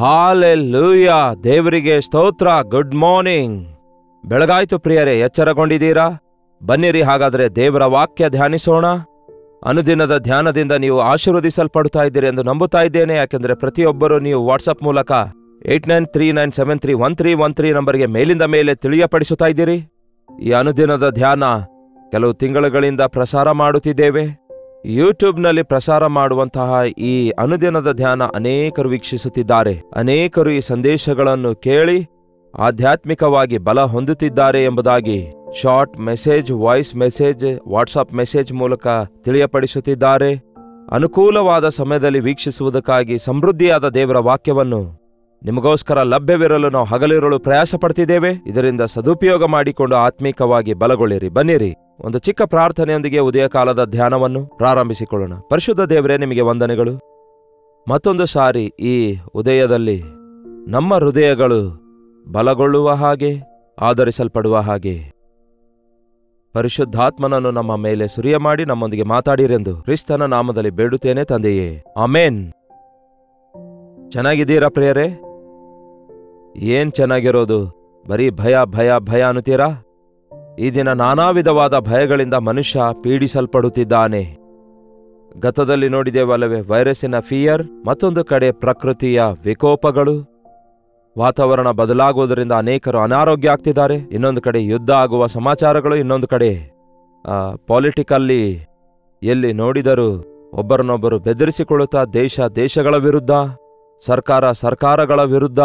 Hallelujah, ದೇವರಿಗೆ ಸ್ತೋತ್ರ. Good morning. ಬೆಳಗಾಯ್ತು ಪ್ರಿಯರೇ, ಎಚ್ಚರಗೊಂಡಿದ್ದೀರಾ? ಬನ್ನಿರಿ ಹಾಗಾದರೆ ದೇವರ ವಾಕ್ಯ ಧ್ಯಾನಿಸೋಣ. ಅನುದಿನದ ಧ್ಯಾನದಿಂದ ನೀವು ಆಶೀರ್ವದಿಸಲ್ಪಡ್ತಾ ಇದ್ದೀರಿ ಎಂದು ನಂಬುತ್ತಾ ಇದ್ದೇನೆ. ಯಾಕೆಂದರೆ ಪ್ರತಿಯೊಬ್ಬರೂ ನೀವು ವಾಟ್ಸಪ್ ಮೂಲಕ 8939731313 ನಂಬರ್ಗೆ ಮೇಲಿಂದ ಮೇಲೆ ತಿಳಿಯಪಡಿಸುತ್ತಾ ಇದ್ದೀರಿ. ಈ ಅನುದಿನದ ಧ್ಯಾನ ಕೆಲವು ತಿಂಗಳುಗಳಿಂದ ಪ್ರಸಾರ ಮಾಡುತ್ತಿದ್ದೇವೆ. ಯೂಟ್ಯೂಬ್ನಲ್ಲಿ ಪ್ರಸಾರ ಮಾಡುವಂತಹ ಈ ಅನುದಿನದ ಧ್ಯಾನ ಅನೇಕರು ವೀಕ್ಷಿಸುತ್ತಿದ್ದಾರೆ. ಅನೇಕರು ಈ ಸಂದೇಶಗಳನ್ನು ಕೇಳಿ ಆಧ್ಯಾತ್ಮಿಕವಾಗಿ ಬಲ ಹೊಂದುತ್ತಿದ್ದಾರೆ ಎಂಬುದಾಗಿ short message, voice message, WhatsApp message ಮೂಲಕ ತಿಳಿಯಪಡಿಸುತ್ತಿದ್ದಾರೆ. ಅನುಕೂಲವಾದ ಸಮಯದಲ್ಲಿ ವೀಕ್ಷಿಸುವುದಕ್ಕಾಗಿ ಸಮೃದ್ಧಿಯಾದ ದೇವರ ವಾಕ್ಯವನ್ನು ನಿಮಗೋಸ್ಕರ ಲಭ್ಯವಿರಲು ನಾವು ಹಗಲಿರುಳು ಪ್ರಯಾಸ ಪಡ್ತಿದ್ದೇವೆ. ಇದರಿಂದ ಸದುಪಯೋಗ ಮಾಡಿಕೊಂಡು ಆತ್ಮೀಕವಾಗಿ ಬಲಗೊಳ್ಳಿರಿ. ಬನ್ನಿರಿ, ಒಂದು ಚಿಕ್ಕ ಪ್ರಾರ್ಥನೆಯೊಂದಿಗೆ ಉದಯಕಾಲದ ಧ್ಯಾನವನ್ನು ಪ್ರಾರಂಭಿಸಿಕೊಳ್ಳೋಣ. ಪರಿಶುದ್ಧ ದೇವರೇ, ನಿಮಗೆ ವಂದನೆಗಳು. ಮತ್ತೊಂದು ಸಾರಿ ಈ ಉದಯದಲ್ಲಿ ನಮ್ಮ ಹೃದಯಗಳು ಬಲಗೊಳ್ಳುವ ಹಾಗೆ, ಆಧರಿಸಲ್ಪಡುವ ಹಾಗೆ ಪರಿಶುದ್ಧಾತ್ಮನನ್ನು ನಮ್ಮ ಮೇಲೆ ಸುರಿಯ ಮಾಡಿ ನಮ್ಮೊಂದಿಗೆ ಮಾತಾಡಿರೆಂದು ಕ್ರಿಸ್ತನ ನಾಮದಲ್ಲಿ ಬೇಡುತ್ತೇನೆ ತಂದೆಯೇ, ಆಮೇನ್. ಚೆನ್ನಾಗಿದ್ದೀರಾ ಪ್ರಿಯರೇ? ಏನ್ ಚೆನ್ನಾಗಿರೋದು? ಬರೀ ಭಯ ಭಯ ಭಯ ಅನ್ನುತ್ತೀರಾ? ಈ ದಿನ ನಾನಾ ವಿಧವಾದ ಭಯಗಳಿಂದ ಮನುಷ್ಯ ಪೀಡಿಸಲ್ಪಡುತ್ತಿದ್ದಾನೆ. ಗತದಲ್ಲಿ ನೋಡಿದೇವಲ್ಲವೇ, ವೈರಸ್ಸಿನ ಫಿಯರ್, ಮತ್ತೊಂದು ಕಡೆ ಪ್ರಕೃತಿಯ ವಿಕೋಪಗಳು, ವಾತಾವರಣ ಬದಲಾಗುವುದರಿಂದ ಅನೇಕರು ಅನಾರೋಗ್ಯ ಆಗ್ತಿದ್ದಾರೆ. ಇನ್ನೊಂದು ಕಡೆ ಯುದ್ಧ ಆಗುವ ಸಮಾಚಾರಗಳು, ಇನ್ನೊಂದು ಕಡೆ ಪಾಲಿಟಿಕಲ್ಲಿ ಎಲ್ಲಿ ನೋಡಿದರೂ ಒಬ್ಬರನ್ನೊಬ್ಬರು ಬೆದರಿಸಿಕೊಳ್ಳುತ್ತಾ ದೇಶಗಳ ವಿರುದ್ಧ, ಸರ್ಕಾರಗಳ ವಿರುದ್ಧ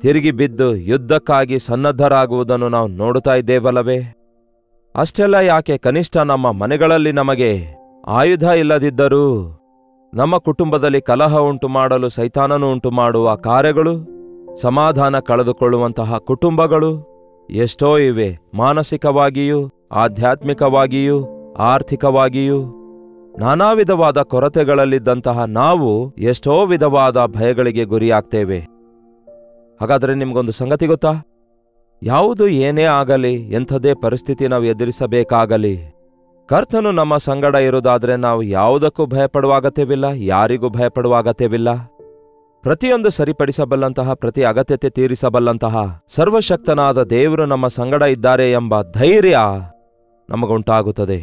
ತಿರುಗಿ ಬಿದ್ದು ಯುದ್ಧಕ್ಕಾಗಿ ಸನ್ನದ್ಧರಾಗುವುದನ್ನು ನಾವು ನೋಡುತ್ತಾ ಇದ್ದೇವಲ್ಲವೇ? ಅಷ್ಟೆಲ್ಲ ಯಾಕೆ? ಕನಿಷ್ಠ ನಮ್ಮ ಮನೆಗಳಲ್ಲಿ ನಮಗೆ ಆಯುಧ ಇಲ್ಲದಿದ್ದರೂ ನಮ್ಮ ಕುಟುಂಬದಲ್ಲಿ ಕಲಹ ಉಂಟು ಮಾಡಲು ಸೈತಾನನು ಉಂಟು ಮಾಡುವ ಕಾರ್ಯಗಳು, ಸಮಾಧಾನ ಕಳೆದುಕೊಳ್ಳುವಂತಹ ಕುಟುಂಬಗಳು ಎಷ್ಟೋ ಇವೆ. ಮಾನಸಿಕವಾಗಿಯೂ, ಆಧ್ಯಾತ್ಮಿಕವಾಗಿಯೂ, ಆರ್ಥಿಕವಾಗಿಯೂ ನಾನಾ ವಿಧವಾದ ಕೊರತೆಗಳಲ್ಲಿದ್ದಂತಹ ನಾವು ಎಷ್ಟೋ ವಿಧವಾದ ಭಯಗಳಿಗೆ ಗುರಿಯಾಗ್ತೇವೆ. ಹಾಗಾದರೆ ನಿಮಗೊಂದು ಸಂಗತಿ ಗೊತ್ತಾ? ಯಾವುದು ಏನೇ ಆಗಲಿ, ಎಂಥದೇ ಪರಿಸ್ಥಿತಿ ನಾವು ಎದುರಿಸಬೇಕಾಗಲಿ, ಕರ್ತನು ನಮ್ಮ ಸಂಗಡ ಇರುವುದಾದರೆ ನಾವು ಯಾವುದಕ್ಕೂ ಭಯಪಡುವ ಅಗತ್ಯವಿಲ್ಲ, ಯಾರಿಗೂ ಭಯಪಡುವ ಅಗತ್ಯವಿಲ್ಲ. ಪ್ರತಿಯೊಂದು ಸರಿಪಡಿಸಬಲ್ಲಂತಹ, ಪ್ರತಿ ಅಗತ್ಯತೆ ತೀರಿಸಬಲ್ಲಂತಹ ಸರ್ವಶಕ್ತನಾದ ದೇವರು ನಮ್ಮ ಸಂಗಡ ಇದ್ದಾರೆ ಎಂಬ ಧೈರ್ಯ ನಮಗುಂಟಾಗುತ್ತದೆ.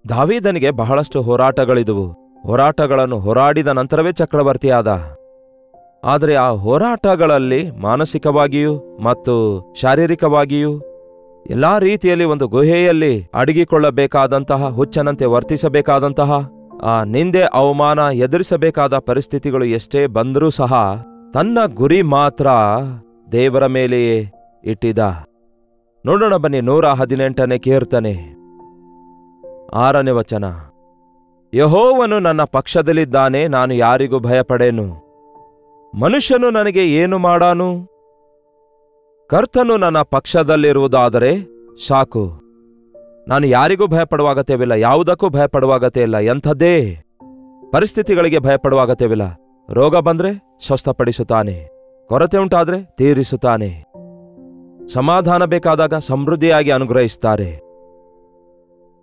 ದಾವೀದನಿಗೆ ಬಹಳಷ್ಟು ಹೋರಾಟಗಳಿದುವು. ಹೋರಾಟಗಳನ್ನು ಹೋರಾಡಿದ ನಂತರವೇ ಚಕ್ರವರ್ತಿಯಾದ. ಆದರೆ ಆ ಹೋರಾಟಗಳಲ್ಲಿ ಮಾನಸಿಕವಾಗಿಯೂ ಮತ್ತು ಶಾರೀರಿಕವಾಗಿಯೂ ಎಲ್ಲಾ ರೀತಿಯಲ್ಲಿ ಒಂದು ಗುಹೆಯಲ್ಲಿ ಅಡಗಿಕೊಳ್ಳಬೇಕಾದಂತಹ, ಹುಚ್ಚನಂತೆ ವರ್ತಿಸಬೇಕಾದಂತಹ, ಆ ನಿಂದೆ ಅವಮಾನ ಎದುರಿಸಬೇಕಾದ ಪರಿಸ್ಥಿತಿಗಳು ಎಷ್ಟೇ ಬಂದರೂ ಸಹ ತನ್ನ ಗುರಿ ಮಾತ್ರ ದೇವರ ಮೇಲೆಯೇ ಇಟ್ಟಿದ್ದ. ನೋಡೋಣ ಬನ್ನಿ, 118ನೇ ಕೀರ್ತನೆ 6ನೇ ವಚನ. ಯೆಹೋವನು ನನ್ನ ಪಕ್ಷದಲ್ಲಿದ್ದಾನೆ, ನಾನು ಯಾರಿಗೂ ಭಯಪಡೇನು. ಮನುಷ್ಯನು ನನಗೆ ಏನು ಮಾಡಾನು? ಕರ್ತನು ನನ್ನ ಪಕ್ಷದಲ್ಲಿರುವುದಾದರೆ ಸಾಕು. ನಾನು ಯಾರಿಗೂ ಭಯಪಡುವ ಅಗತ್ಯವಿಲ್ಲ, ಯಾವುದಕ್ಕೂ ಭಯಪಡುವ ಅಗತ್ಯ ಇಲ್ಲ, ಎಂಥದ್ದೇ ಪರಿಸ್ಥಿತಿಗಳಿಗೆ ಭಯಪಡುವ ಅಗತ್ಯವಿಲ್ಲ. ರೋಗ ಬಂದ್ರೆ ಸ್ವಸ್ಥಪಡಿಸುತ್ತಾನೆ, ಕೊರತೆ ಉಂಟಾದ್ರೆ ತೀರಿಸುತ್ತಾನೆ, ಸಮಾಧಾನ ಬೇಕಾದಾಗ ಸಮೃದ್ಧಿಯಾಗಿ ಅನುಗ್ರಹಿಸುತ್ತಾರೆ.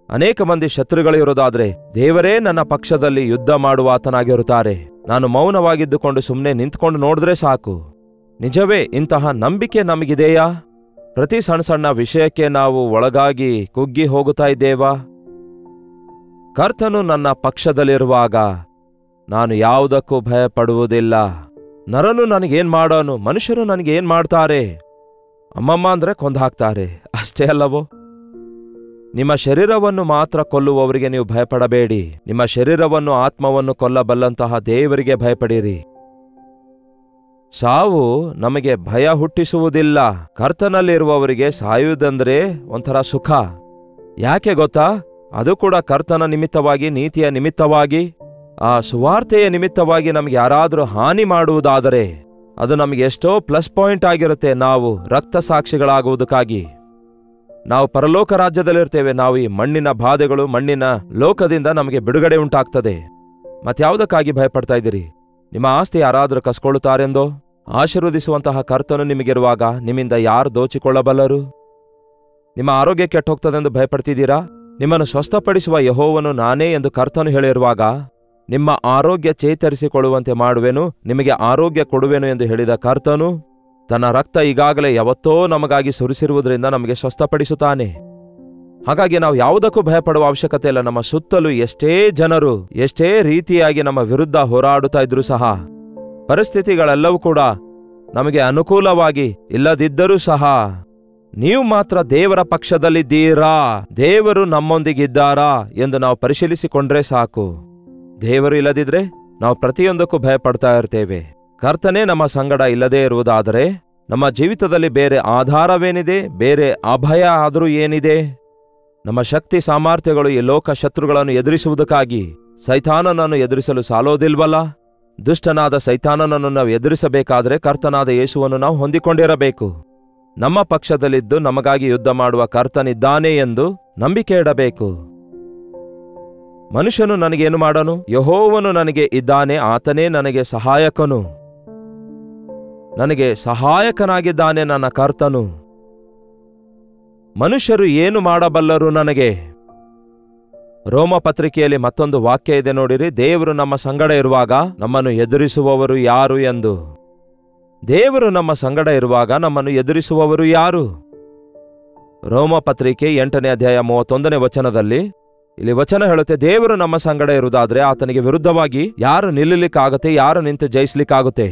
ಅನೇಕ ಮಂದಿ ಶತ್ರುಗಳಿರುವುದಾದ್ರೆ ದೇವರೇ ನನ್ನ ಪಕ್ಷದಲ್ಲಿ ಯುದ್ಧ ಮಾಡುವ ಆತನಾಗಿರುತ್ತಾರೆ. ನಾನು ಮೌನವಾಗಿದ್ದುಕೊಂಡು ಸುಮ್ಮನೆ ನಿಂತ್ಕೊಂಡು ನೋಡಿದ್ರೆ ಸಾಕು. ನಿಜವೇ ಇಂತಹ ನಂಬಿಕೆ ನಮಗಿದೆಯಾ? ಪ್ರತಿ ಸಣ್ಣ ಸಣ್ಣ ವಿಷಯಕ್ಕೆ ನಾವು ಒಳಗಾಗಿ ಕುಗ್ಗಿ ಹೋಗುತ್ತಾ ಇದ್ದೇವಾ? ಕರ್ತನು ನನ್ನ ಪಕ್ಷದಲ್ಲಿರುವಾಗ ನಾನು ಯಾವುದಕ್ಕೂ ಭಯಪಡುವುದಿಲ್ಲ. ನರನು ನನಗೇನ್ ಮಾಡೋನು? ಮನುಷ್ಯರು ನನಗೇನ್ ಮಾಡ್ತಾರೆ? ಅಮ್ಮಮ್ಮ ಅಂದ್ರೆ ಕೊಂದಾಕ್ತಾರೆ, ಅಷ್ಟೇ ಅಲ್ಲವೋ? ನಿಮ್ಮ ಶರೀರವನ್ನು ಮಾತ್ರ ಕೊಲ್ಲುವವರಿಗೆ ನೀವು ಭಯಪಡಬೇಡಿ. ನಿಮ್ಮ ಶರೀರವನ್ನು, ಆತ್ಮವನ್ನು ಕೊಲ್ಲಬಲ್ಲಂತಹ ದೇವರಿಗೆ ಭಯಪಡಿರಿ. ಸಾವು ನಮಗೆ ಭಯ ಹುಟ್ಟಿಸುವುದಿಲ್ಲ. ಕರ್ತನಲ್ಲಿರುವವರಿಗೆ ಸಾಯುವುದಂದ್ರೆ ಒಂಥರ ಸುಖ. ಯಾಕೆ ಗೊತ್ತಾ? ಅದು ಕೂಡ ಕರ್ತನ ನಿಮಿತ್ತವಾಗಿ, ನೀತಿಯ ನಿಮಿತ್ತವಾಗಿ, ಆ ಸುವಾರ್ತೆಯ ನಿಮಿತ್ತವಾಗಿ ನಮಗೆ ಯಾರಾದರೂ ಹಾನಿ ಮಾಡುವುದಾದರೆ ಅದು ನಮಗೆ ಎಷ್ಟೋ ಪ್ಲಸ್ ಪಾಯಿಂಟ್ ಆಗಿರುತ್ತೆ. ನಾವು ರಕ್ತ ಸಾಕ್ಷಿಗಳಾಗುವುದಕ್ಕಾಗಿ ನಾವು ಪರಲೋಕ ರಾಜ್ಯದಲ್ಲಿರ್ತೇವೆ. ನಾವು ಈ ಮಣ್ಣಿನ ಬಾಧೆಗಳು, ಮಣ್ಣಿನ ಲೋಕದಿಂದ ನಮಗೆ ಬಿಡುಗಡೆ ಉಂಟಾಗ್ತದೆ. ಮತ್ಯಾವುದಕ್ಕಾಗಿ ಭಯಪಡ್ತಾ ಇದ್ದೀರಿ? ನಿಮ್ಮ ಆಸ್ತಿ ಯಾರಾದರೂ ಕಸ್ಕೊಳ್ಳುತ್ತಾರೆಂದೋ? ಆಶೀರ್ವದಿಸುವಂತಹ ಕರ್ತನು ನಿಮಗಿರುವಾಗ ನಿಮ್ಮಿಂದ ಯಾರು ದೋಚಿಕೊಳ್ಳಬಲ್ಲರು? ನಿಮ್ಮ ಆರೋಗ್ಯ ಕೆಟ್ಟೋಗ್ತದೆಂದು ಭಯಪಡ್ತಿದ್ದೀರಾ? ನಿಮ್ಮನ್ನು ಸ್ವಸ್ಥಪಡಿಸುವ ಯೆಹೋವನು ನಾನೇ ಎಂದು ಕರ್ತನು ಹೇಳಿರುವಾಗ ನಿಮ್ಮ ಆರೋಗ್ಯ ಚೇತರಿಸಿಕೊಳ್ಳುವಂತೆ ಮಾಡುವೆನು, ನಿಮಗೆ ಆರೋಗ್ಯ ಕೊಡುವೆನು ಎಂದು ಹೇಳಿದ ಕರ್ತನು ತನ್ನ ರಕ್ತ ಈಗಾಗಲೇ ಯಾವತ್ತೋ ನಮಗಾಗಿ ಸುರಿಸಿರುವುದರಿಂದ ನಮಗೆ ಸ್ವಸ್ಥಪಡಿಸುತ್ತಾನೆ. ಹಾಗಾಗಿ ನಾವು ಯಾವುದಕ್ಕೂ ಭಯಪಡುವ ಅವಶ್ಯಕತೆ ಇಲ್ಲ. ನಮ್ಮ ಸುತ್ತಲೂ ಎಷ್ಟೇ ಜನರು ಎಷ್ಟೇ ರೀತಿಯಾಗಿ ನಮ್ಮ ವಿರುದ್ಧ ಹೋರಾಡುತ್ತಾ ಇದ್ರೂ ಸಹ, ಪರಿಸ್ಥಿತಿಗಳೆಲ್ಲವೂ ಕೂಡ ನಮಗೆ ಅನುಕೂಲವಾಗಿ ಇಲ್ಲದಿದ್ದರೂ ಸಹ, ನೀವು ಮಾತ್ರ ದೇವರ ಪಕ್ಷದಲ್ಲಿದ್ದೀರಾ, ದೇವರು ನಮ್ಮೊಂದಿಗಿದ್ದಾರಾ ಎಂದು ನಾವು ಪರಿಶೀಲಿಸಿಕೊಂಡ್ರೆ ಸಾಕು. ದೇವರು ಇಲ್ಲದಿದ್ರೆ ನಾವು ಪ್ರತಿಯೊಂದಕ್ಕೂ ಭಯಪಡ್ತಾ ಇರ್ತೇವೆ. ಕರ್ತನೇ ನಮ್ಮ ಸಂಗಡ ಇಲ್ಲದೇ ಇರುವುದಾದರೆ ನಮ್ಮ ಜೀವಿತದಲ್ಲಿ ಬೇರೆ ಆಧಾರವೇನಿದೆ? ಬೇರೆ ಅಭಯ ಆದರೂ ಏನಿದೆ? ನಮ್ಮ ಶಕ್ತಿ ಸಾಮರ್ಥ್ಯಗಳು ಈ ಲೋಕ ಶತ್ರುಗಳನ್ನು ಎದುರಿಸುವುದಕ್ಕಾಗಿ ಸೈತಾನನನ್ನು ಎದುರಿಸಲು ಸಾಲೋದಿಲ್ವಲ್ಲ? ದುಷ್ಟನಾದ ಸೈತಾನನನ್ನು ನಾವು ಎದುರಿಸಬೇಕಾದರೆ ಕರ್ತನಾದ ಯೇಸುವನ್ನು ನಾವು ಹೊಂದಿಕೊಂಡಿರಬೇಕು. ನಮ್ಮ ಪಕ್ಷದಲ್ಲಿದ್ದು ನಮಗಾಗಿ ಯುದ್ಧ ಮಾಡುವ ಕರ್ತನಿದ್ದಾನೆ ಎಂದು ನಂಬಿಕೆ ಇಡಬೇಕು. ಮನುಷ್ಯನು ನನಗೇನು ಮಾಡನು? ಯೆಹೋವನು ನನಗೆ ಇದ್ದಾನೆ, ಆತನೇ ನನಗೆ ಸಹಾಯಕನು. ನನಗೆ ಸಹಾಯಕನಾಗಿದ್ದಾನೆ ನನ್ನ ಕರ್ತನು. ಮನುಷ್ಯರು ಏನು ಮಾಡಬಲ್ಲರು ನನಗೆ? ರೋಮ ಪತ್ರಿಕೆಯಲ್ಲಿ ಮತ್ತೊಂದು ವಾಕ್ಯ ಇದೆ ನೋಡಿರಿ, ದೇವರು ನಮ್ಮ ಸಂಗಡ ಇರುವಾಗ ನಮ್ಮನ್ನು ಎದುರಿಸುವವರು ಯಾರು ಎಂದು. ದೇವರು ನಮ್ಮ ಸಂಗಡ ಇರುವಾಗ ನಮ್ಮನ್ನು ಎದುರಿಸುವವರು ಯಾರು? ರೋಮ ಪತ್ರಿಕೆ 8ನೇ ಅಧ್ಯಾಯ 31ನೇ ವಚನದಲ್ಲಿ ಇಲ್ಲಿ ವಚನ ಹೇಳುತ್ತೆ, ದೇವರು ನಮ್ಮ ಸಂಗಡ ಇರುವುದಾದ್ರೆ ಆತನಿಗೆ ವಿರುದ್ಧವಾಗಿ ಯಾರು ನಿಲ್ಲಲಿಕ್ಕಾಗುತ್ತೆ? ಯಾರು ನಿಂತು ಜಯಿಸ್ಲಿಕ್ಕಾಗುತ್ತೆ?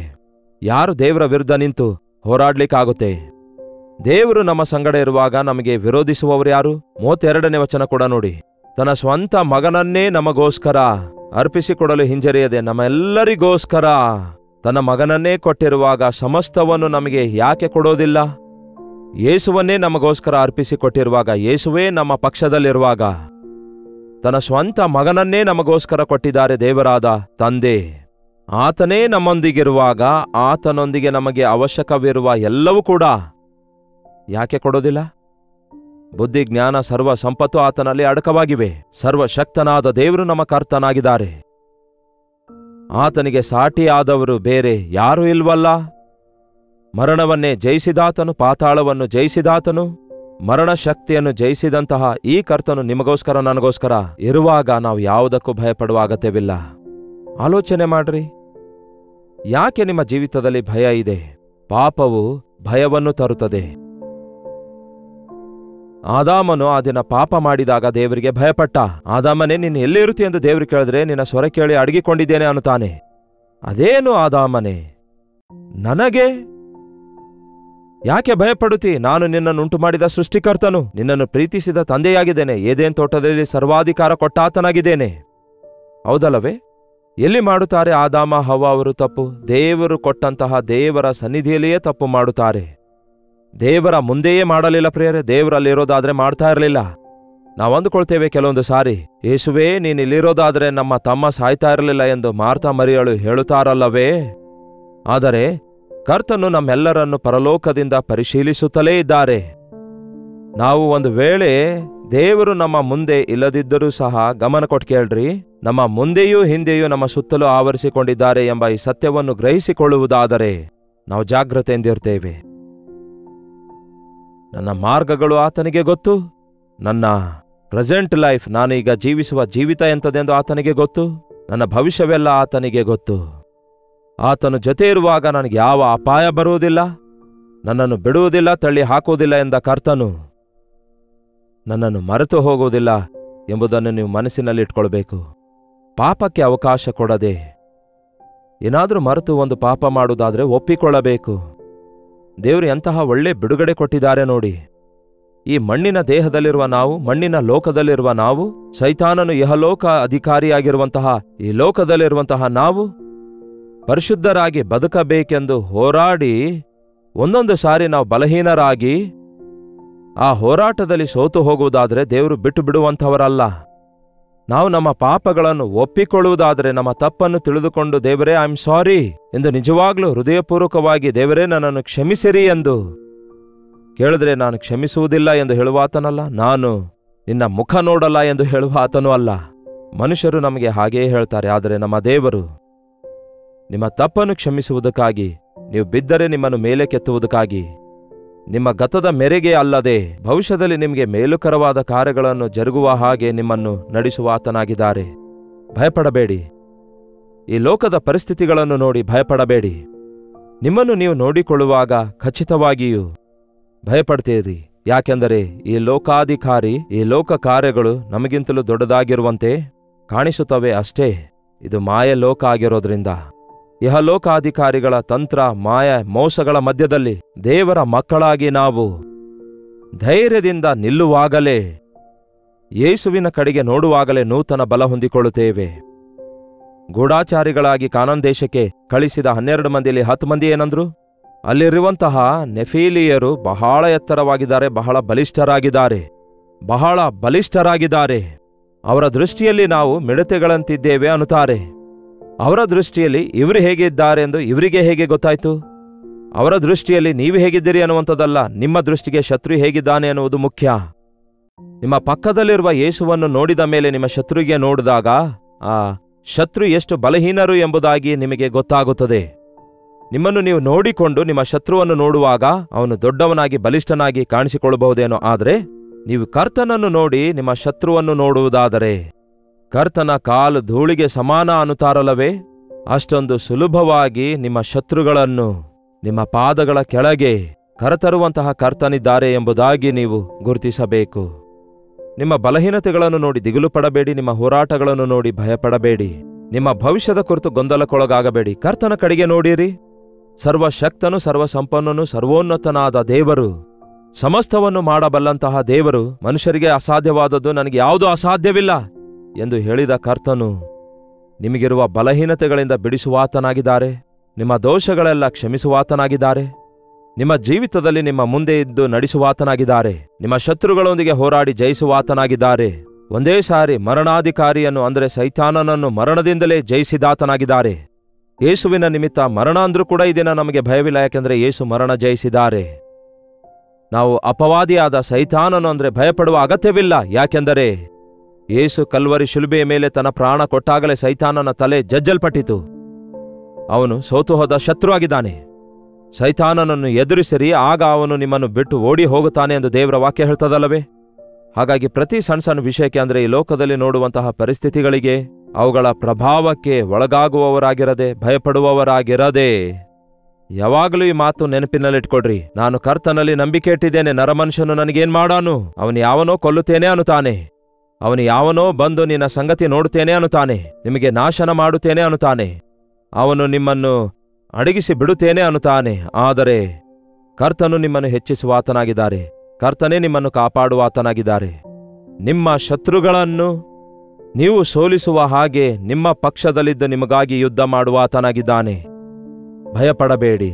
ಯಾರು ದೇವರ ವಿರುದ್ಧ ನಿಂತು ಹೋರಾಡ್ಲಿಕ್ಕಾಗುತ್ತೆ? ದೇವರು ನಮ್ಮ ಸಂಗಡ ಇರುವಾಗ ನಮಗೆ ವಿರೋಧಿಸುವವರು ಯಾರು? 32ನೇ ವಚನ ಕೂಡ ನೋಡಿ, ತನ್ನ ಸ್ವಂತ ಮಗನನ್ನೇ ನಮಗೋಸ್ಕರ ಅರ್ಪಿಸಿಕೊಡಲು ಹಿಂಜರಿಯದೆ ನಮ್ಮೆಲ್ಲರಿಗೋಸ್ಕರ ತನ್ನ ಮಗನನ್ನೇ ಕೊಟ್ಟಿರುವಾಗ ಸಮಸ್ತವನ್ನು ನಮಗೆ ಯಾಕೆ ಕೊಡೋದಿಲ್ಲ? ಯೇಸುವನ್ನೇ ನಮಗೋಸ್ಕರ ಅರ್ಪಿಸಿಕೊಟ್ಟಿರುವಾಗ, ಯೇಸುವೇ ನಮ್ಮ ಪಕ್ಷದಲ್ಲಿರುವಾಗ, ತನ್ನ ಸ್ವಂತ ಮಗನನ್ನೇ ನಮಗೋಸ್ಕರ ಕೊಟ್ಟಿದ್ದಾರೆ ದೇವರಾದ ತಂದೆ. ಆತನೇ ನಮ್ಮೊಂದಿಗಿರುವಾಗ ಆತನೊಂದಿಗೆ ನಮಗೆ ಅವಶ್ಯಕವಿರುವ ಎಲ್ಲವೂ ಕೂಡ ಯಾಕೆ ಕೊಡೋದಿಲ್ಲ? ಬುದ್ಧಿ, ಜ್ಞಾನ, ಸರ್ವ ಸಂಪತ್ತು ಆತನಲ್ಲಿ ಅಡಕವಾಗಿವೆ. ಸರ್ವಶಕ್ತನಾದ ದೇವರು ನಮ್ಮ ಕರ್ತನಾಗಿದ್ದಾರೆ. ಆತನಿಗೆ ಸಾಟಿಯಾದವರು ಬೇರೆ ಯಾರೂ ಇಲ್ವಲ್ಲ. ಮರಣವನ್ನೇ ಜಯಿಸಿದಾತನು, ಪಾತಾಳವನ್ನು ಜಯಿಸಿದಾತನು, ಮರಣ ಶಕ್ತಿಯನ್ನು ಜಯಿಸಿದಂತಹ ಈ ಕರ್ತನು ನಿಮಗೋಸ್ಕರ ನನಗೋಸ್ಕರ ಇರುವಾಗ ನಾವು ಯಾವುದಕ್ಕೂ ಭಯಪಡುವ ಅಗತ್ಯವಿಲ್ಲ. ಆಲೋಚನೆ ಮಾಡ್ರಿ, ಯಾಕೆ ನಿಮ್ಮ ಜೀವಿತದಲ್ಲಿ ಭಯ ಇದೆ? ಪಾಪವು ಭಯವನ್ನು ತರುತ್ತದೆ. ಆದಾಮನು ಆ ದಿನ ಪಾಪ ಮಾಡಿದಾಗ ದೇವರಿಗೆ ಭಯಪಟ್ಟ. ಆದಾಮನೇ, ನೀನು ಎಲ್ಲಿರುತ್ತಿ ಎಂದು ದೇವರು ಕೇಳಿದ್ರೆ, ನಿನ್ನ ಸ್ವರ ಕೇಳಿ ಅಡಗಿಕೊಂಡಿದ್ದೇನೆ ಅನ್ನುತ್ತಾನೆ. ಅದೇನು ಆದಾಮನೇ, ನನಗೆ ಯಾಕೆ ಭಯಪಡುತ್ತಿ? ನಾನು ನಿನ್ನನ್ನು ಉಂಟು ಮಾಡಿದ ಸೃಷ್ಟಿಕರ್ತನು, ನಿನ್ನನ್ನು ಪ್ರೀತಿಸಿದ ತಂದೆಯಾಗಿದ್ದೇನೆ, ಏದೇನ್ ತೋಟದಲ್ಲಿ ಸರ್ವಾಧಿಕಾರ ಕೊಟ್ಟಾತನಾಗಿದ್ದೇನೆ. ಹೌದಲ್ಲವೇ? ಎಲ್ಲಿ ಮಾಡುತ್ತಾರೆ ಆದಾಮ ಹವ್ವ ಅವರು ತಪ್ಪು? ದೇವರು ಕೊಟ್ಟಂತಹ ದೇವರ ಸನ್ನಿಧಿಯಲ್ಲಿಯೇ ತಪ್ಪು ಮಾಡುತ್ತಾರೆ. ದೇವರ ಮುಂದೆಯೇ ಮಾಡಲಿಲ್ಲ ಪ್ರಿಯರೇ. ದೇವರಲ್ಲಿರೋದಾದ್ರೆ ಮಾಡ್ತಾ ಇರಲಿಲ್ಲ. ನಾವು ಅಂದುಕೊಳ್ತೇವೆ ಕೆಲವೊಂದು ಸಾರಿ, ಯೇಸುವೇ ನೀನು ಇಲ್ಲಿರೋದಾದ್ರೆ ನಮ್ಮ ತಮ್ಮ ಸಾಯ್ತಾ ಇರಲಿಲ್ಲ ಎಂದು ಮಾರ್ತಾ ಮರಿಯಳು ಹೇಳುತ್ತಾರಲ್ಲವೇ? ಆದರೆ ಕರ್ತನು ನಮ್ಮೆಲ್ಲರನ್ನು ಪರಲೋಕದಿಂದ ಪರಿಶೀಲಿಸುತ್ತಲೇ ಇದ್ದಾರೆ. ನಾವು ಒಂದು ವೇಳೆ ದೇವರು ನಮ್ಮ ಮುಂದೆ ಇಲ್ಲದಿದ್ದರೂ ಸಹ ಗಮನ ಕೊಟ್ಟು ಕೇಳ್ರಿ, ನಮ್ಮ ಮುಂದೆಯೂ ಹಿಂದೆಯೂ ನಮ್ಮ ಸುತ್ತಲೂ ಆವರಿಸಿಕೊಂಡಿದ್ದಾರೆ ಎಂಬ ಈ ಸತ್ಯವನ್ನು ಗ್ರಹಿಸಿಕೊಳ್ಳುವುದಾದರೆ ನಾವು ಜಾಗೃತೆಯಿಂದಿರ್ತೇವೆ. ನನ್ನ ಮಾರ್ಗಗಳು ಆತನಿಗೆ ಗೊತ್ತು. ನನ್ನ ಪ್ರೆಸೆಂಟ್ ಲೈಫ್, ನಾನೀಗ ಜೀವಿಸುವ ಜೀವಿತ ಎಂಥದೆಂದು ಆತನಿಗೆ ಗೊತ್ತು. ನನ್ನ ಭವಿಷ್ಯವೆಲ್ಲ ಆತನಿಗೆ ಗೊತ್ತು. ಆತನು ಜೊತೆ ಇರುವಾಗ ನನಗೆ ಯಾವ ಅಪಾಯ ಬರುವುದಿಲ್ಲ, ನನ್ನನ್ನು ಬಿಡುವುದಿಲ್ಲ, ತಳ್ಳಿ ಹಾಕುವುದಿಲ್ಲ ಎಂದ ಕರ್ತನು ನನ್ನನ್ನು ಮರೆತು ಹೋಗುವುದಿಲ್ಲ ಎಂಬುದನ್ನು ನೀವು ಮನಸ್ಸಿನಲ್ಲಿ ಇಟ್ಕೊಳ್ಬೇಕು. ಪಾಪಕ್ಕೆ ಅವಕಾಶ ಕೊಡದೆ, ಏನಾದರೂ ಮರೆತು ಒಂದು ಪಾಪ ಮಾಡುವುದಾದ್ರೆ ಒಪ್ಪಿಕೊಳ್ಳಬೇಕು. ದೇವರು ಎಂತಹ ಒಳ್ಳೆ ಬಿಡುಗಡೆ ಕೊಟ್ಟಿದ್ದಾರೆ ನೋಡಿ. ಈ ಮಣ್ಣಿನ ದೇಹದಲ್ಲಿರುವ ನಾವು, ಮಣ್ಣಿನ ಲೋಕದಲ್ಲಿರುವ ನಾವು, ಸೈತಾನನು ಇಹಲೋಕ ಅಧಿಕಾರಿಯಾಗಿರುವಂತಹ ಈ ಲೋಕದಲ್ಲಿರುವಂತಹ ನಾವು ಪರಿಶುದ್ಧರಾಗಿ ಬದುಕಬೇಕೆಂದು ಹೋರಾಡಿ ಒಂದೊಂದು ಸಾರಿ ನಾವು ಬಲಹೀನರಾಗಿ ಆ ಹೋರಾಟದಲ್ಲಿ ಸೋತು ಹೋಗುವುದಾದರೆ ದೇವರು ಬಿಟ್ಟು ಬಿಡುವಂಥವರಲ್ಲ. ನಾವು ನಮ್ಮ ಪಾಪಗಳನ್ನು ಒಪ್ಪಿಕೊಳ್ಳುವುದಾದರೆ, ನಮ್ಮ ತಪ್ಪನ್ನು ತಿಳಿದುಕೊಂಡು ದೇವರೇ ಐ ಆಮ್ ಸಾರಿ ಎಂದು ನಿಜವಾಗ್ಲೂ ಹೃದಯಪೂರ್ವಕವಾಗಿ ದೇವರೇ ನನ್ನನ್ನು ಕ್ಷಮಿಸಿರಿ ಎಂದು ಕೇಳಿದ್ರೆ, ನಾನು ಕ್ಷಮಿಸುವುದಿಲ್ಲ ಎಂದು ಹೇಳುವಾತನಲ್ಲ, ನಾನು ನಿನ್ನ ಮುಖ ನೋಡಲ್ಲ ಎಂದು ಹೇಳುವ ಆತನೂ ಅಲ್ಲ. ಮನುಷ್ಯರು ನಮಗೆ ಹಾಗೆಯೇ ಹೇಳ್ತಾರೆ. ಆದರೆ ನಮ್ಮ ದೇವರು ನಿಮ್ಮ ತಪ್ಪನ್ನು ಕ್ಷಮಿಸುವುದಕ್ಕಾಗಿ, ನೀವು ಬಿದ್ದರೆ ನಿಮ್ಮನ್ನು ಮೇಲೆ ಕೆತ್ತುವುದಕ್ಕಾಗಿ, ನಿಮ್ಮ ಗತದ ಮೇರೆಗೆ ಅಲ್ಲದೆ ಭವಿಷ್ಯದಲ್ಲಿ ನಿಮಗೆ ಮೇಲುಕರವಾದ ಕಾರ್ಯಗಳನ್ನು ಜರುಗುವ ಹಾಗೆ ನಿಮ್ಮನ್ನು ನಡೆಸುವ ಆತನಾಗಿದ್ದಾರೆ. ಭಯಪಡಬೇಡಿ. ಈ ಲೋಕದ ಪರಿಸ್ಥಿತಿಗಳನ್ನು ನೋಡಿ ಭಯಪಡಬೇಡಿ. ನಿಮ್ಮನ್ನು ನೀವು ನೋಡಿಕೊಳ್ಳುವಾಗ ಖಚಿತವಾಗಿಯೂ ಭಯಪಡ್ತೀರಿ. ಯಾಕೆಂದರೆ ಈ ಲೋಕಾಧಿಕಾರಿ, ಈ ಲೋಕ ಕಾರ್ಯಗಳು ನಮಗಿಂತಲೂ ದೊಡ್ಡದಾಗಿರುವಂತೆ ಕಾಣಿಸುತ್ತವೆ ಅಷ್ಟೇ. ಇದು ಮಾಯ ಲೋಕ ಆಗಿರೋದ್ರಿಂದ ಇಹಲೋಕಾಧಿಕಾರಿಗಳ ತಂತ್ರ, ಮಾಯ, ಮೋಸಗಳ ಮಧ್ಯದಲ್ಲಿ ದೇವರ ಮಕ್ಕಳಾಗಿ ನಾವು ಧೈರ್ಯದಿಂದ ನಿಲ್ಲುವಾಗಲೇ, ಯೇಸುವಿನ ಕಡೆಗೆ ನೋಡುವಾಗಲೇ ನೂತನ ಬಲ ಹೊಂದಿಕೊಳ್ಳುತ್ತೇವೆ. ಗೂಢಾಚಾರಿಗಳಾಗಿ ಕಾನಾನ್ ದೇಶಕ್ಕೆ ಕಳಿಸಿದ 12 ಮಂದಿಯಲ್ಲಿ 10 ಮಂದಿ ಏನಂದ್ರು? ಅಲ್ಲಿರುವಂತಹ ನೆಫೀಲಿಯರು ಬಹಳ ಎತ್ತರವಾಗಿದ್ದಾರೆ, ಬಹಳ ಬಲಿಷ್ಠರಾಗಿದ್ದಾರೆ. ಅವರ ದೃಷ್ಟಿಯಲ್ಲಿ ನಾವು ಮಿಡತೆಗಳಂತಿದ್ದೇವೆ ಅನ್ನುತ್ತಾರೆ. ಅವರ ದೃಷ್ಟಿಯಲ್ಲಿ ಇವರು ಹೇಗಿದ್ದಾರೆ ಎಂದು ಇವರಿಗೆ ಹೇಗೆ ಗೊತ್ತಾಯ್ತು? ಅವರ ದೃಷ್ಟಿಯಲ್ಲಿ ನೀವು ಹೇಗಿದ್ದೀರಿ ಅನ್ನುವಂಥದ್ದಲ್ಲ, ನಿಮ್ಮ ದೃಷ್ಟಿಗೆ ಶತ್ರು ಹೇಗಿದ್ದಾನೆ ಅನ್ನುವುದು ಮುಖ್ಯ. ನಿಮ್ಮ ಪಕ್ಕದಲ್ಲಿರುವ ಯೇಸುವನ್ನು ನೋಡಿದ ಮೇಲೆ ನಿಮ್ಮ ಶತ್ರುವಿಗೆ ನೋಡಿದಾಗ ಆ ಶತ್ರು ಎಷ್ಟು ಬಲಹೀನರು ಎಂಬುದಾಗಿ ನಿಮಗೆ ಗೊತ್ತಾಗುತ್ತದೆ. ನಿಮ್ಮನ್ನು ನೀವು ನೋಡಿಕೊಂಡು ನಿಮ್ಮ ಶತ್ರುವನ್ನು ನೋಡುವಾಗ ಅವನು ದೊಡ್ಡವನಾಗಿ ಬಲಿಷ್ಠನಾಗಿ ಕಾಣಿಸಿಕೊಳ್ಳಬಹುದೇನೋ, ಆದರೆ ನೀವು ಕರ್ತನನ್ನು ನೋಡಿ ನಿಮ್ಮ ಶತ್ರುವನ್ನು ನೋಡುವುದಾದರೆ, ಕರ್ತನ ಕಾಲು ಧೂಳಿಗೆ ಸಮಾನ ಅನ್ನುತ್ತಾರಲ್ಲವೇ, ಅಷ್ಟೊಂದು ಸುಲಭವಾಗಿ ನಿಮ್ಮ ಶತ್ರುಗಳನ್ನು ನಿಮ್ಮ ಪಾದಗಳ ಕೆಳಗೆ ಕರೆತರುವಂತಹ ಕರ್ತನಿದ್ದಾರೆ ಎಂಬುದಾಗಿ ನೀವು ಗುರುತಿಸಬೇಕು. ನಿಮ್ಮ ಬಲಹೀನತೆಗಳನ್ನು ನೋಡಿ ದಿಗಿಲು ಪಡಬೇಡಿ, ನಿಮ್ಮ ಹೋರಾಟಗಳನ್ನು ನೋಡಿ ಭಯಪಡಬೇಡಿ, ನಿಮ್ಮ ಭವಿಷ್ಯದ ಕುರಿತು ಗೊಂದಲಕ್ಕೊಳಗಾಗಬೇಡಿ. ಕರ್ತನ ಕಡೆಗೆ ನೋಡಿರಿ. ಸರ್ವಶಕ್ತನು, ಸರ್ವಸಂಪನ್ನನು, ಸರ್ವೋನ್ನತನಾದ ದೇವರು, ಸಮಸ್ತವನ್ನು ಮಾಡಬಲ್ಲಂತಹ ದೇವರು, ಮನುಷ್ಯರಿಗೆ ಅಸಾಧ್ಯವಾದದ್ದು ನನಗೆ ಯಾವುದೂ ಅಸಾಧ್ಯವಿಲ್ಲ ಎಂದು ಹೇಳಿದ ಕರ್ತನು ನಿಮಗಿರುವ ಬಲಹೀನತೆಗಳಿಂದ ಬಿಡಿಸುವಾತನಾಗಿದ್ದಾರೆ. ನಿಮ್ಮ ದೋಷಗಳೆಲ್ಲ ಕ್ಷಮಿಸುವಾತನಾಗಿದ್ದಾರೆ. ನಿಮ್ಮ ಜೀವಿತದಲ್ಲಿ ನಿಮ್ಮ ಮುಂದೆ ಇದ್ದು ನಡೆಸುವಾತನಾಗಿದ್ದಾರೆ. ನಿಮ್ಮ ಶತ್ರುಗಳೊಂದಿಗೆ ಹೋರಾಡಿ ಜಯಿಸುವಾತನಾಗಿದ್ದಾರೆ. ಒಂದೇ ಸಾರಿ ಮರಣಾಧಿಕಾರಿಯನ್ನು ಅಂದರೆ ಸೈತಾನನನ್ನು ಮರಣದಿಂದಲೇ ಜಯಿಸಿದಾತನಾಗಿದ್ದಾರೆ. ಯೇಸುವಿನ ನಿಮಿತ್ತ ಮರಣ ಅಂದ್ರೂ ಕೂಡ ಈ ದಿನ ನಮಗೆ ಭಯವಿಲ್ಲ, ಯಾಕೆಂದರೆ ಯೇಸು ಮರಣ ಜಯಿಸಿದ್ದಾರೆ. ನಾವು ಅಪವಾದಿಯಾದ ಸೈತಾನನು ಅಂದರೆ ಭಯಪಡುವ ಅಗತ್ಯವಿಲ್ಲ, ಯಾಕೆಂದರೆ ಯೇಸು ಕಲ್ವರಿ ಶಿಲುಬೆಯ ಮೇಲೆ ತನ್ನ ಪ್ರಾಣ ಕೊಟ್ಟಾಗಲೇ ಸೈತಾನನ ತಲೆ ಜಜ್ಜಲ್ಪಟ್ಟಿತು. ಅವನು ಸೋತು ಹೋದ ಶತ್ರು ಆಗಿದ್ದಾನೆ. ಸೈತಾನನನ್ನು ಎದುರಿಸಿರಿ, ಆಗ ಅವನು ನಿಮ್ಮನ್ನು ಬಿಟ್ಟು ಓಡಿ ಹೋಗುತ್ತಾನೆ ಎಂದು ದೇವರ ವಾಕ್ಯ ಹೇಳ್ತದಲ್ಲವೇ? ಹಾಗಾಗಿ ಪ್ರತಿ ಸಣ್ಣ ಸಣ್ಣ ವಿಷಯಕ್ಕೆ ಅಂದರೆ ಈ ಲೋಕದಲ್ಲಿ ನೋಡುವಂತಹ ಪರಿಸ್ಥಿತಿಗಳಿಗೆ, ಅವುಗಳ ಪ್ರಭಾವಕ್ಕೆ ಒಳಗಾಗುವವರಾಗಿರದೆ, ಭಯಪಡುವವರಾಗಿರದೆ, ಯಾವಾಗಲೂ ಈ ಮಾತು ನೆನಪಿನಲ್ಲಿಟ್ಕೊಡ್ರಿ. ನಾನು ಕರ್ತನಲ್ಲಿ ನಂಬಿಕೆ ಇಟ್ಟಿದ್ದೇನೆ, ನರಮನುಷ್ಯನು ನನಗೇನ್ ಮಾಡಾನು? ಅವನು ಯಾವನೋ ಕೊಲ್ಲುತ್ತೇನೆ ಅನ್ನುತ್ತಾನೆ, ಅವನು ಯಾವನೋ ಬಂದು ನಿನ್ನ ಸಂಗತಿ ನೋಡುತ್ತೇನೆ ಅನ್ನುತ್ತಾನೆ, ನಿಮಗೆ ನಾಶನ ಮಾಡುತ್ತೇನೆ ಅನ್ನುತ್ತಾನೆ, ಅವನು ನಿಮ್ಮನ್ನು ಅಡಗಿಸಿ ಬಿಡುತ್ತೇನೆ ಅನ್ನುತ್ತಾನೆ. ಆದರೆ ಕರ್ತನು ನಿಮ್ಮನ್ನು ಹೆಚ್ಚಿಸುವಾತನಾಗಿದ್ದಾರೆ. ಕರ್ತನೇ ನಿಮ್ಮನ್ನು ಕಾಪಾಡುವಾತನಾಗಿದ್ದಾರೆ. ನಿಮ್ಮ ಶತ್ರುಗಳನ್ನು ನೀವು ಸೋಲಿಸುವ ಹಾಗೆ ನಿಮ್ಮ ಪಕ್ಷದಲ್ಲಿದ್ದು ನಿಮಗಾಗಿ ಯುದ್ಧ ಮಾಡುವಾತನಾಗಿದ್ದಾನೆ. ಭಯಪಡಬೇಡಿ,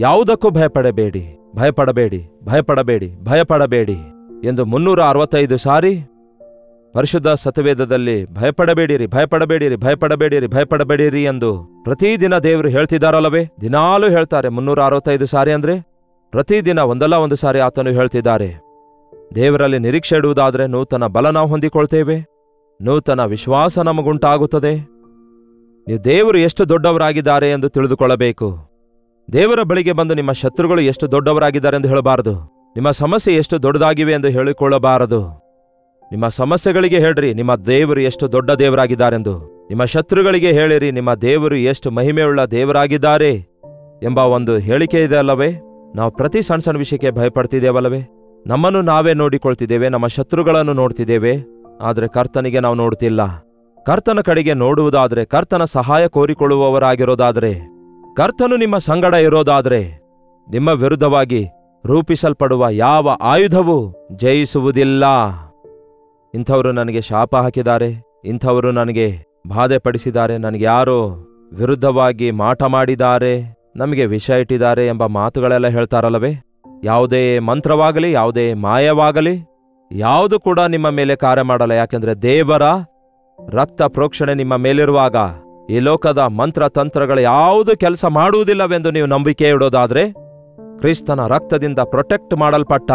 ಯಾವುದಕ್ಕೂ ಭಯಪಡಬೇಡಿ, ಭಯಪಡಬೇಡಿ, ಭಯಪಡಬೇಡಿ, ಭಯಪಡಬೇಡಿ ಎಂದು 365 ಸಾರಿ ಪರಿಶುದ್ಧ ಸತ್ಯವೇದದಲ್ಲಿ ಭಯಪಡಬೇಡಿರಿ, ಭಯಪಡಬೇಡಿರಿ, ಭಯಪಡಬೇಡಿರಿ, ಭಯಪಡಬೇಡಿರಿ ಎಂದು ಪ್ರತಿದಿನ ದೇವರು ಹೇಳ್ತಿದ್ದಾರಲ್ಲವೇ? ದಿನಾಲೂ ಹೇಳ್ತಾರೆ. 365 ಸಾರಿ ಅಂದ್ರೆ ಪ್ರತಿದಿನ ಒಂದಲ್ಲ ಒಂದು ಸಾರಿ ಆತನು ಹೇಳ್ತಿದ್ದಾರೆ. ದೇವರಲ್ಲಿ ನಿರೀಕ್ಷೆ ಇಡುವುದಾದರೆ ನೂತನ ಬಲ ನಾವು ಹೊಂದಿಕೊಳ್ತೇವೆ, ನೂತನ ವಿಶ್ವಾಸ ನಮಗುಂಟಾಗುತ್ತದೆ. ನೀವು ದೇವರು ಎಷ್ಟು ದೊಡ್ಡವರಾಗಿದ್ದಾರೆ ಎಂದು ತಿಳಿದುಕೊಳ್ಳಬೇಕು. ದೇವರ ಬಳಿಗೆ ಬಂದು ನಿಮ್ಮ ಶತ್ರುಗಳು ಎಷ್ಟು ದೊಡ್ಡವರಾಗಿದ್ದಾರೆ ಎಂದು ಹೇಳಬಾರದು. ನಿಮ್ಮ ಸಮಸ್ಯೆ ಎಷ್ಟು ದೊಡ್ಡದಾಗಿವೆ ಎಂದು ಹೇಳಿಕೊಳ್ಳಬಾರದು. ನಿಮ್ಮ ಸಮಸ್ಯೆಗಳಿಗೆ ಹೇಳ್ರಿ ನಿಮ್ಮ ದೇವರು ಎಷ್ಟು ದೊಡ್ಡ ದೇವರಾಗಿದ್ದಾರೆಂದು. ನಿಮ್ಮ ಶತ್ರುಗಳಿಗೆ ಹೇಳಿರಿ ನಿಮ್ಮ ದೇವರು ಎಷ್ಟು ಮಹಿಮೆಯುಳ್ಳ ದೇವರಾಗಿದ್ದಾರೆ ಎಂಬ ಒಂದು ಹೇಳಿಕೆ ಇದೆ ಅಲ್ಲವೇ? ನಾವು ಪ್ರತಿ ಸಣ್ಣ ಸಣ್ಣ ವಿಷಯಕ್ಕೆ ಭಯಪಡ್ತಿದ್ದೇವಲ್ಲವೇ? ನಮ್ಮನ್ನು ನಾವೇ ನೋಡಿಕೊಳ್ತಿದ್ದೇವೆ, ನಮ್ಮ ಶತ್ರುಗಳನ್ನು ನೋಡ್ತಿದ್ದೇವೆ, ಆದರೆ ಕರ್ತನಿಗೆ ನಾವು ನೋಡ್ತಿಲ್ಲ. ಕರ್ತನ ಕಡೆಗೆ ನೋಡುವುದಾದರೆ, ಕರ್ತನ ಸಹಾಯ ಕೋರಿಕೊಳ್ಳುವವರಾಗಿರೋದಾದರೆ, ಕರ್ತನು ನಿಮ್ಮ ಸಂಗಡ ಇರೋದಾದರೆ, ನಿಮ್ಮ ವಿರುದ್ಧವಾಗಿ ರೂಪಿಸಲ್ಪಡುವ ಯಾವ ಆಯುಧವೂ ಜಯಿಸುವುದಿಲ್ಲ. ಇಂಥವರು ನನಗೆ ಶಾಪ ಹಾಕಿದ್ದಾರೆ, ಇಂಥವರು ನನಗೆ ಬಾಧೆ ಪಡಿಸಿದ್ದಾರೆ, ನನಗೆ ಯಾರೋ ವಿರುದ್ಧವಾಗಿ ಮಾಟ ಮಾಡಿದ್ದಾರೆ, ನಮಗೆ ವಿಷ ಇಟ್ಟಿದ್ದಾರೆ ಎಂಬ ಮಾತುಗಳೆಲ್ಲ ಹೇಳ್ತಾರಲ್ಲವೇ? ಯಾವುದೇ ಮಂತ್ರವಾಗಲಿ, ಯಾವುದೇ ಮಾಯವಾಗಲಿ, ಯಾವುದು ಕೂಡ ನಿಮ್ಮ ಮೇಲೆ ಕಾರ್ಯ ಮಾಡಲ್ಲ. ಯಾಕೆಂದ್ರೆ ದೇವರ ರಕ್ತ ಪ್ರೋಕ್ಷಣೆ ನಿಮ್ಮ ಮೇಲಿರುವಾಗ ಈ ಲೋಕದ ಮಂತ್ರ ತಂತ್ರಗಳು ಯಾವುದು ಕೆಲಸ ಮಾಡುವುದಿಲ್ಲವೆಂದು ನೀವು ನಂಬಿಕೆ ಇಡೋದಾದ್ರೆ, ಕ್ರಿಸ್ತನ ರಕ್ತದಿಂದ ಪ್ರೊಟೆಕ್ಟ್ ಮಾಡಲ್ಪಟ್ಟ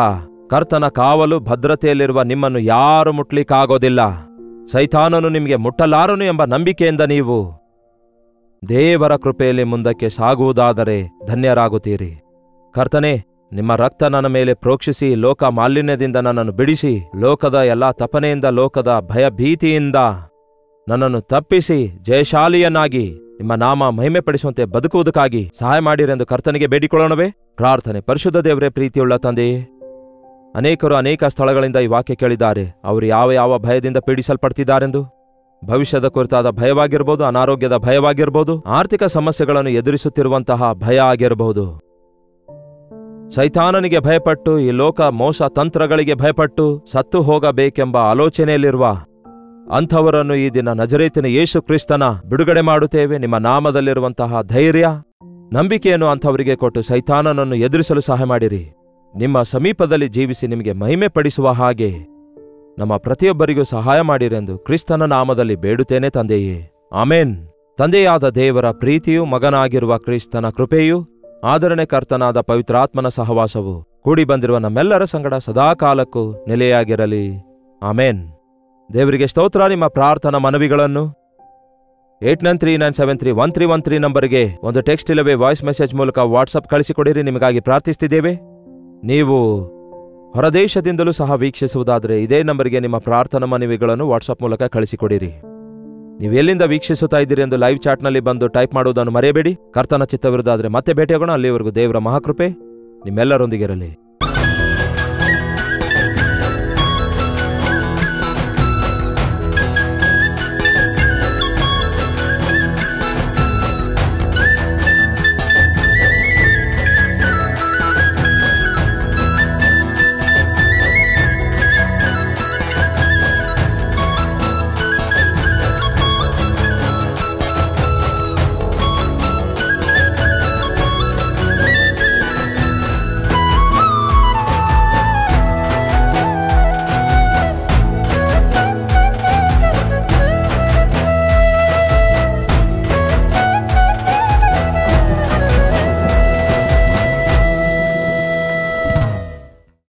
ಕರ್ತನ ಕಾವಲು ಭದ್ರತೆಯಲ್ಲಿರುವ ನಿಮ್ಮನ್ನು ಯಾರು ಮುಟ್ಲಿಕ್ಕಾಗೋದಿಲ್ಲ. ಸೈತಾನನು ನಿಮಗೆ ಮುಟ್ಟಲಾರನು ಎಂಬ ನಂಬಿಕೆಯಿಂದ ನೀವು ದೇವರ ಕೃಪೆಯಲ್ಲಿ ಮುಂದಕ್ಕೆ ಸಾಗುವುದಾದರೆ ಧನ್ಯರಾಗುತ್ತೀರಿ. ಕರ್ತನೇ, ನಿಮ್ಮ ರಕ್ತ ನನ್ನ ಮೇಲೆ ಪ್ರೋಕ್ಷಿಸಿ ಲೋಕ ಮಾಲಿನ್ಯದಿಂದ ನನ್ನನ್ನು ಬಿಡಿಸಿ, ಲೋಕದ ಎಲ್ಲಾ ತಪನೆಯಿಂದ, ಲೋಕದ ಭಯಭೀತಿಯಿಂದ ನನ್ನನ್ನು ತಪ್ಪಿಸಿ ಜಯಶಾಲಿಯನ್ನಾಗಿ ನಿಮ್ಮ ನಾಮ ಮಹಿಮೆಪಡಿಸುವಂತೆ ಬದುಕುವುದಕ್ಕಾಗಿ ಸಹಾಯ ಮಾಡಿರೆಂದು ಕರ್ತನಿಗೆ ಬೇಡಿಕೊಳ್ಳೋಣವೇ? ಪ್ರಾರ್ಥನೆ. ಪರಿಶುದ್ಧ ದೇವರೇ, ಪ್ರೀತಿಯುಳ್ಳ ತಂದೆಯೇ, ಅನೇಕರು ಅನೇಕ ಸ್ಥಳಗಳಿಂದ ಈ ವಾಕ್ಯ ಕೇಳಿದ್ದಾರೆ. ಅವರು ಯಾವ ಯಾವ ಭಯದಿಂದ ಪೀಡಿಸಲ್ಪಡ್ತಿದ್ದಾರೆಂದು, ಭವಿಷ್ಯದ ಕುರಿತಾದ ಭಯವಾಗಿರ್ಬೋದು, ಅನಾರೋಗ್ಯದ ಭಯವಾಗಿರ್ಬೋದು, ಆರ್ಥಿಕ ಸಮಸ್ಯೆಗಳನ್ನು ಎದುರಿಸುತ್ತಿರುವಂತಹ ಭಯ ಆಗಿರಬಹುದು, ಸೈತಾನನಿಗೆ ಭಯಪಟ್ಟು ಈ ಲೋಕ ಮೋಸ ತಂತ್ರಗಳಿಗೆ ಭಯಪಟ್ಟು ಸತ್ತು ಹೋಗಬೇಕೆಂಬ ಆಲೋಚನೆಯಲ್ಲಿರುವ ಅಂಥವರನ್ನು ಈ ದಿನ ನಜರೇತಿನ ಯೇಸು ಕ್ರಿಸ್ತನ ಬಿಡುಗಡೆ ಮಾಡುತ್ತೇವೆ. ನಿಮ್ಮ ನಾಮದಲ್ಲಿರುವಂತಹ ಧೈರ್ಯ, ನಂಬಿಕೆಯನ್ನು ಅಂಥವರಿಗೆ ಕೊಟ್ಟು ಸೈತಾನನನ್ನು ಎದುರಿಸಲು ಸಹಾಯ ಮಾಡಿರಿ. ನಿಮ್ಮ ಸಮೀಪದಲ್ಲಿ ಜೀವಿಸಿ ನಿಮಗೆ ಮಹಿಮೆ ಪಡಿಸುವ ಹಾಗೆ ನಮ್ಮ ಪ್ರತಿಯೊಬ್ಬರಿಗೂ ಸಹಾಯ ಮಾಡಿರೆಂದು ಕ್ರಿಸ್ತನ ನಾಮದಲ್ಲಿ ಬೇಡುತ್ತೇನೆ ತಂದೆಯೇ, ಆಮೇನ್. ತಂದೆಯಾದ ದೇವರ ಪ್ರೀತಿಯೂ ಮಗನಾಗಿರುವ ಕ್ರಿಸ್ತನ ಕೃಪೆಯೂ ಆದರಣೆಕರ್ತನಾದ ಪವಿತ್ರಾತ್ಮನ ಸಹವಾಸವು ಕೂಡಿ ಬಂದಿರುವ ನಮ್ಮೆಲ್ಲರ ಸಂಗಡ ಸದಾಕಾಲಕ್ಕೂ ನೆಲೆಯಾಗಿರಲಿ, ಆಮೇನ್. ದೇವರಿಗೆ ಸ್ತೋತ್ರ. ನಿಮ್ಮ ಪ್ರಾರ್ಥನಾ ಮನವಿಗಳನ್ನು 8939731313 ನಂಬರ್ಗೆ ಒಂದು ಟೆಕ್ಸ್ಟ್ ಇಲ್ಲವೇ ವಾಯ್ಸ್ ಮೆಸೇಜ್ ಮೂಲಕ ವಾಟ್ಸಪ್ ಕಳಿಸಿಕೊಡಿರಿ. ನಿಮಗಾಗಿ ಪ್ರಾರ್ಥಿಸ್ತಿದ್ದೇವೆ. ನೀವು ಹೊರದೇಶದಿಂದಲೂ ಸಹ ವೀಕ್ಷಿಸುವುದಾದರೆ ಇದೇ ನಂಬರ್ಗೆ ನಿಮ್ಮ ಪ್ರಾರ್ಥನಾ ಮನವಿಗಳನ್ನು ವಾಟ್ಸಪ್ ಮೂಲಕ ಕಳಿಸಿಕೊಡಿರಿ. ನೀವು ಎಲ್ಲಿಂದ ವೀಕ್ಷಿಸುತ್ತಾ ಇದ್ದೀರಿ ಎಂದು ಲೈವ್ ಚಾಟ್ನಲ್ಲಿ ಬಂದು ಟೈಪ್ ಮಾಡುವುದನ್ನು ಮರೆಯಬೇಡಿ. ಕರ್ತನ ಚಿತ್ತವಿರುವುದಾದರೆ ಮತ್ತೆ ಭೇಟಿಯಾಗೋಣ. ಅಲ್ಲಿವರೆಗೂ ದೇವರ ಮಹಾಕೃಪೆ ನಿಮ್ಮೆಲ್ಲರೊಂದಿಗಿರಲಿ.